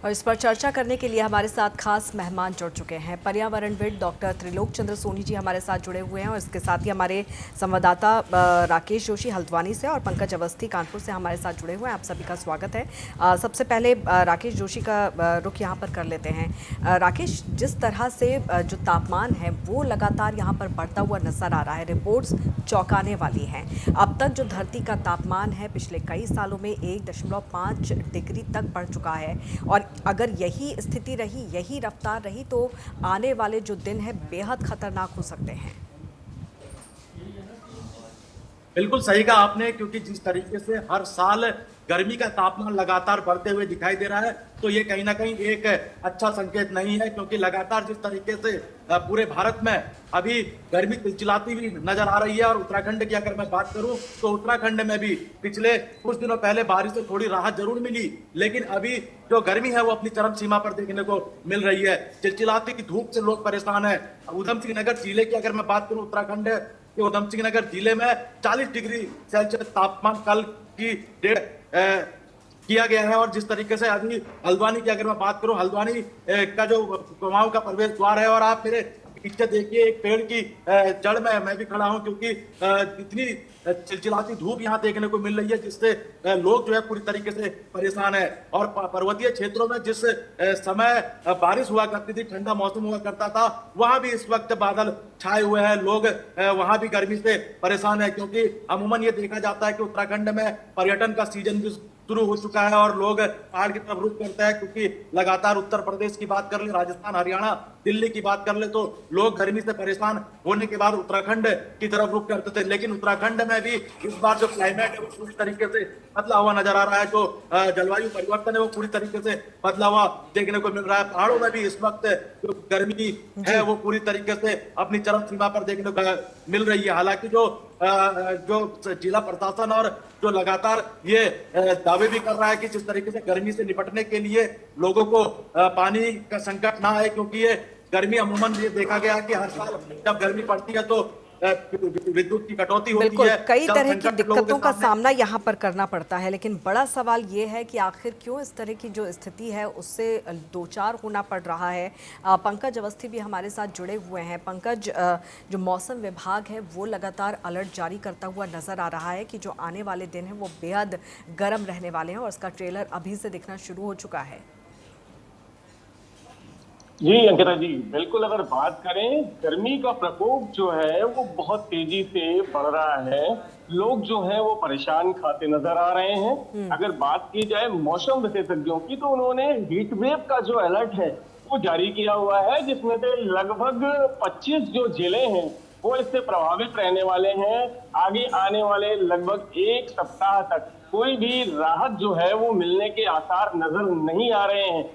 और इस पर चर्चा करने के लिए हमारे साथ खास मेहमान जुड़ चुके हैं। पर्यावरणविद डॉक्टर त्रिलोक चंद्र सोनी जी हमारे साथ जुड़े हुए हैं और इसके साथ ही हमारे संवाददाता राकेश जोशी हल्द्वानी से और पंकज अवस्थी कानपुर से हमारे साथ जुड़े हुए हैं। आप सभी का स्वागत है। सबसे पहले राकेश जोशी का रुख यहाँ पर कर लेते हैं। राकेश, जिस तरह से जो तापमान है वो लगातार यहाँ पर बढ़ता हुआ नजर आ रहा है, रिपोर्ट्स चौंकाने वाली हैं। अब तक जो धरती का तापमान है पिछले कई सालों में 1.5 डिग्री तक बढ़ चुका है और अगर यही स्थिति रही, यही रफ्तार रही तो आने वाले जो दिन है बेहद खतरनाक हो सकते हैं। बिल्कुल सही कहा आपने, क्योंकि जिस तरीके से हर साल गर्मी का तापमान लगातार बढ़ते हुए दिखाई दे रहा है, तो ये कहीं ना कहीं एक अच्छा संकेत नहीं है। क्योंकि लगातार जिस तरीके से पूरे भारत में अभी गर्मी चिलचिलाती हुई नजर आ रही है। और उत्तराखंड की अगर मैं बात करूं तो उत्तराखंड में भी पिछले कुछ दिनों पहले बारिश से थोड़ी राहत जरूर मिली, लेकिन अभी जो गर्मी है वो अपनी चरम सीमा पर देखने को मिल रही है। चिलचिलाती की धूप से लोग परेशान है। उधम सिंह नगर जिले की अगर मैं बात करूं, उत्तराखंड के उधम सिंह नगर जिले में 40 डिग्री सेल्सियस तापमान कल की डेट किया गया है। और जिस तरीके से अभी हल्द्वानी की अगर मैं बात करूं, हल्द्वानी का जो कुमाऊं का प्रवेश द्वार है, और आप मेरे पीछे देखिए एक पेड़ की जड़ में मैं भी खड़ा हूं, क्योंकि इतनी चिलचिलाती धूप यहाँ देखने को मिल रही है, जिससे लोग जो है पूरी तरीके से परेशान है। और पर्वतीय क्षेत्रों में जिस समय बारिश हुआ करती थी, ठंडा मौसम हुआ करता था, वहां भी इस वक्त बादल छाए हुए हैं। लोग वहां भी गर्मी से परेशान है, क्योंकि अमूमन ये देखा जाता है कि उत्तराखंड में पर्यटन का सीजन भी शुरू हो चुका है और लोग पहाड़ की तरफ रुख करते हैं। क्योंकि लगातार उत्तर प्रदेश की बात कर ले, राजस्थान, हरियाणा, दिल्ली की बात कर ले, तो लोग गर्मी से परेशान होने के बाद उत्तराखंड की तरफ रुख करते थे। लेकिन उत्तराखंड में भी इस बार जो क्लाइमेट है वो पूरी तरीके से बदला हुआ नजर आ रहा है। जो जलवायु परिवर्तन है वो पूरी तरीके से बदला हुआ देखने को मिल रहा है। पहाड़ों में भी इस वक्त जो गर्मी है वो पूरी तरीके से अपनी चरम सीमा पर देखने को मिल रही है। हालांकि जो जिला प्रशासन और जो लगातार ये दावे भी कर रहा है कि जिस तरीके से गर्मी से निपटने के लिए लोगों को पानी का संकट ना आए, क्योंकि ये गर्मी अमूमन ये देखा गया है कि हर साल जब गर्मी पड़ती है तो विद्युत की कटौती होती बिल्कुल, है। कई जल तरह की संकट लोगों के दिक्कतों का सामने सामना यहाँ पर करना पड़ता है, लेकिन बड़ा सवाल ये है कि आखिर क्यों इस तरह की जो स्थिति है उससे दो चार होना पड़ रहा है। पंकज अवस्थी भी हमारे साथ जुड़े हुए हैं। पंकज, जो मौसम विभाग है वो लगातार अलर्ट जारी करता हुआ नजर आ रहा है कि जो आने वाले दिन हैं वो बेहद गर्म रहने वाले हैं और इसका ट्रेलर अभी से दिखना शुरू हो चुका है। जी अंकिता जी, बिल्कुल। अगर बात करें, गर्मी का प्रकोप जो है वो बहुत तेजी से बढ़ रहा है। लोग जो हैं वो परेशान खाते नजर आ रहे हैं। अगर बात की जाए मौसम विशेषज्ञों की, तो उन्होंने हीट वेव का जो अलर्ट है वो जारी किया हुआ है, जिसमें से लगभग 25 जो जिले हैं वो इससे प्रभावित रहने वाले हैं। आगे आने वाले लगभग एक सप्ताह तक कोई भी राहत जो है वो मिलने के आसार नजर नहीं आ रहे हैं।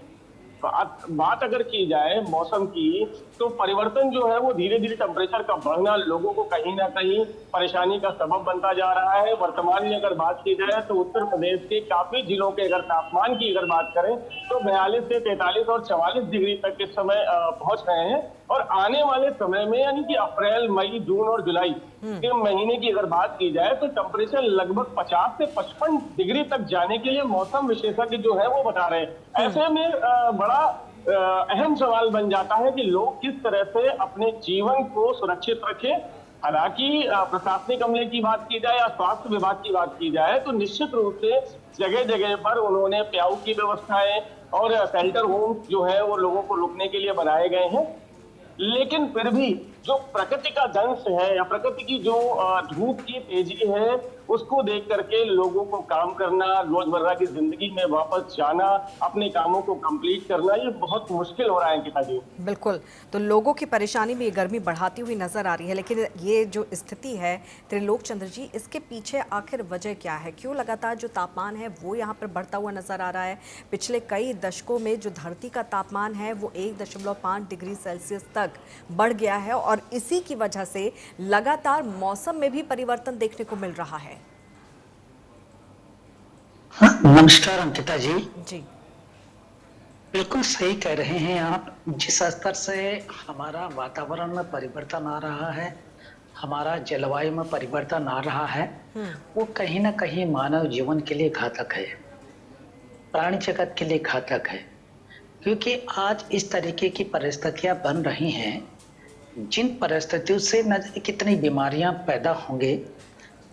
बात अगर की जाए मौसम की, तो परिवर्तन जो है वो धीरे धीरे टेम्परेचर का बढ़ना लोगों को कहीं ना कहीं परेशानी का सबब बनता जा रहा है। वर्तमान में अगर बात की जाए तो उत्तर प्रदेश के काफी जिलों के अगर तापमान की अगर बात करें तो 42 से 43 और 44 डिग्री तक इस समय पहुंच रहे हैं। और आने वाले समय में यानी कि अप्रैल, मई, जून और जुलाई के महीने की अगर बात की जाए तो टेम्परेचर लगभग 50 से 55 डिग्री तक जाने के लिए मौसम विशेषज्ञ जो है वो बता रहे हैं। ऐसे में बड़ा अहम सवाल बन जाता है कि लोग किस तरह से अपने जीवन को सुरक्षित रखें। हालांकि प्रशासनिक अमले की बात की जाए या स्वास्थ्य विभाग की बात की जाए तो निश्चित रूप से जगह जगह पर उन्होंने प्याऊ की व्यवस्थाएं और शेल्टर होम जो है वो लोगों को रुकने के लिए बनाए गए हैं। लेकिन फिर भी जो प्रकृति का दंश है या प्रकृति की जो धूप की तेजी है उसको देख करके लोगों को काम करना, रोजमर्रा की जिंदगी में वापस जाना, अपने कामों को कंप्लीट करना, ये बहुत मुश्किल हो रहा है अंकिता जी। बिल्कुल, तो लोगों की परेशानी में ये गर्मी बढ़ाती हुई नजर आ रही है। लेकिन ये जो स्थिति है त्रिलोक चंद्र जी, इसके पीछे आखिर वजह क्या है? क्यों लगातार जो तापमान है वो यहाँ पर बढ़ता हुआ नजर आ रहा है? पिछले कई दशकों में जो धरती का तापमान है वो 1.5 डिग्री सेल्सियस तक बढ़ गया है और इसी की वजह से लगातार मौसम में भी परिवर्तन देखने को मिल रहा है। हाँ, नमस्कार अंकिता जी। जी, बिल्कुल सही कह रहे हैं आप। जिस स्तर से हमारा वातावरण में परिवर्तन आ रहा है, हमारा जलवायु में परिवर्तन आ रहा है, वो कहीं ना कहीं मानव जीवन के लिए घातक है, प्राणी जगत के लिए घातक है। क्योंकि आज इस तरीके की परिस्थितियां बन रही हैं, जिन परिस्थितियों से न जाने कितनी बीमारियां पैदा होंगे,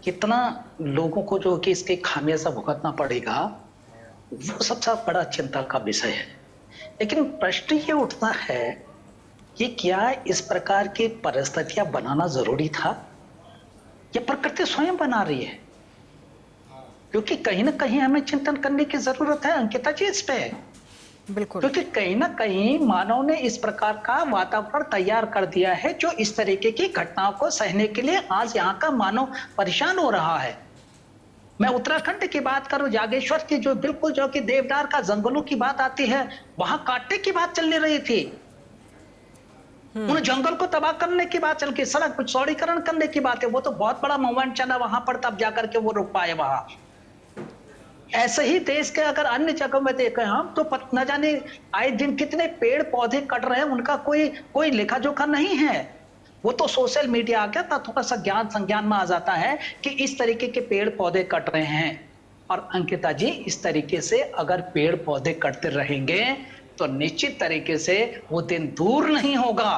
कितना लोगों को जो कि इसके खामियाजा भुगतना पड़ेगा, वो सबसे बड़ा चिंता का विषय है। लेकिन प्रश्न ये उठता है कि क्या इस प्रकार की परिस्थितियां बनाना जरूरी था, या प्रकृति स्वयं बना रही है? क्योंकि कहीं ना कहीं हमें चिंतन करने की जरूरत है अंकिता जी इस पे, बिल्कुल। क्योंकि कहीं ना कहीं मानव ने इस प्रकार का वातावरण तैयार कर दिया है जो इस तरीके की घटनाओं को सहने के लिए आज यहाँ का मानव परेशान हो रहा है। मैं उत्तराखंड की बात करूं, जागेश्वर की जो बिल्कुल जो कि देवदार का जंगलों की बात आती है, वहां काटने की बात चल रही थी, उन जंगल को तबाह करने की बात चल के सड़क चौड़ीकरण करने की बात है। वो तो बहुत बड़ा मूवमेंट चला वहां पर, तब जाकर के वो रुक पाए वहां। ऐसे ही देश के अगर अन्य जगहों में देखें हम तो न जाने आए दिन कितने पेड़ पौधे कट रहे हैं, उनका कोई लेखा जोखा नहीं है। वो तो सोशल मीडिया आ गया था, थोड़ा सा ज्ञान संज्ञान में आ जाता है कि इस तरीके के पेड़ पौधे कट रहे हैं। और अंकिता जी, इस तरीके से अगर पेड़ पौधे कटते रहेंगे तो निश्चित तरीके से वो दिन दूर नहीं होगा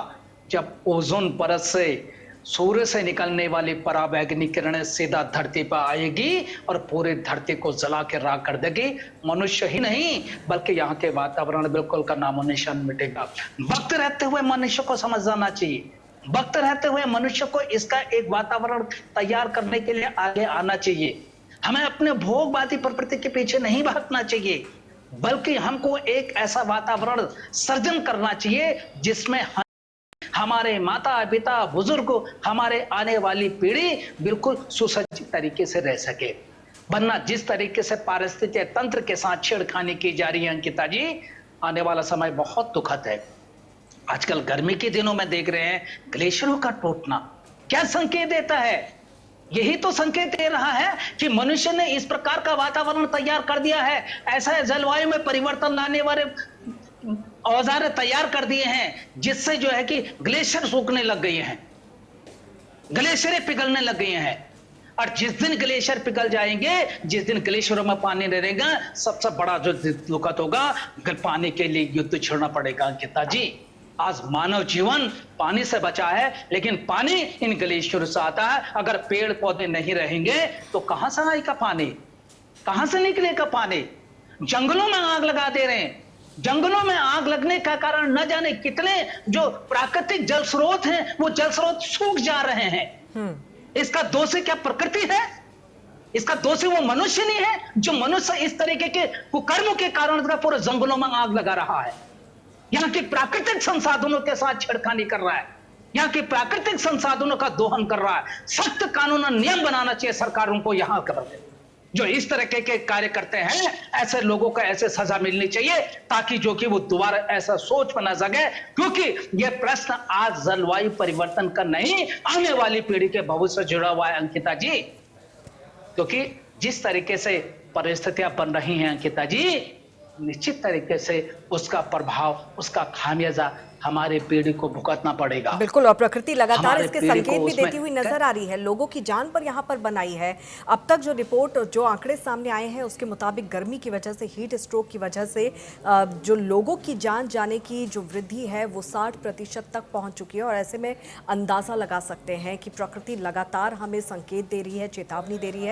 जब ओजोन परत से, सूर्य से निकलने वाली पराबैंगनी किरणें सीधा धरती पर आएगी और पूरी धरती को जला के राख कर देगी। मनुष्य ही नहीं बल्कि यहाँ के वातावरण बिल्कुल का नामो निशान मिटेगा। वक्त रहते हुए मनुष्य को समझ जाना चाहिए, वक्त रहते हुए मनुष्य को इसका एक वातावरण तैयार करने के लिए आगे आना चाहिए। हमें अपने भोगवादी प्रवृत्ति के पीछे नहीं भागना चाहिए, बल्कि हमको एक ऐसा वातावरण सर्जन करना चाहिए जिसमें हमारे माता पिता बुजुर्ग, हमारे आने वाली पीढ़ी बिल्कुल सुसज्जित तरीके से रह सके। वरना जिस तरीके से पारिस्थितिक तंत्र के साथ छेड़खानी की जा रही है अंकिता जी, आने वाला समय बहुत दुखद है। आजकल गर्मी के दिनों में देख रहे हैं ग्लेशियरों का टूटना, क्या संकेत देता है? यही तो संकेत दे रहा है कि मनुष्य ने इस प्रकार का वातावरण तैयार कर दिया है, ऐसा जलवायु में परिवर्तन लाने वाले औजार तैयार कर दिए हैं जिससे जो है कि ग्लेशियर सूखने लग गए हैं, ग्लेशियरें पिघलने लग गए हैं। और जिस दिन ग्लेशियर पिघल जाएंगे, जिस दिन ग्लेशियरों में पानी नहीं रहेगा, सबसे बड़ा जो दुखद होगा, पानी के लिए युद्ध छेड़ना पड़ेगा अंकिता जी। आज मानव जीवन पानी से बचा है, लेकिन पानी इन ग्लेशियरों से आता है। अगर पेड़ पौधे नहीं रहेंगे तो कहां से आएगा पानी, कहां से निकलेगा पानी? जंगलों में आग लगा दे रहे हैं, जंगलों में आग लगने का कारण न जाने कितने जो प्राकृतिक जल स्रोत हैं वो जल स्रोत सूख जा रहे हैं। इसका दोषी क्या प्रकृति है? इसका दोषी वो मनुष्य नहीं है जो मनुष्य इस तरीके के कुकर्मों के कारण पूरे जंगलों में आग लगा रहा है, यहाँ के प्राकृतिक संसाधनों के साथ छेड़खानी कर रहा है, यहाँ के प्राकृतिक संसाधनों का दोहन कर रहा है। सख्त कानून और नियम बनाना चाहिए सरकारों को, यहाँ कर जो इस तरह के कार्य करते हैं ऐसे लोगों को ऐसे सजा मिलनी चाहिए ताकि जो कि वो दोबारा ऐसा सोच बना सके। क्योंकि यह प्रश्न आज जलवायु परिवर्तन का नहीं, आने वाली पीढ़ी के भविष्य से जुड़ा हुआ है अंकिता जी। क्योंकि जिस तरीके से परिस्थितियां बन रही हैं अंकिता जी, निश्चित तरीके से उसका प्रभाव, उसका खामियाजा हमारे पीढ़ी को भुगतना पड़ेगा। बिल्कुल, और प्रकृति लगातार इसके पीढ़ी संकेत को भी देती हुई नजर आ रही है, लोगों की जान पर यहाँ पर बनाई है। अब तक जो रिपोर्ट, जो आंकड़े सामने आए हैं उसके मुताबिक गर्मी की वजह से, हीट स्ट्रोक की वजह से जो लोगों की जान जाने की जो वृद्धि है वो 60% तक पहुँच चुकी है। और ऐसे में अंदाज़ा लगा सकते हैं कि प्रकृति लगातार हमें संकेत दे रही है, चेतावनी दे रही है।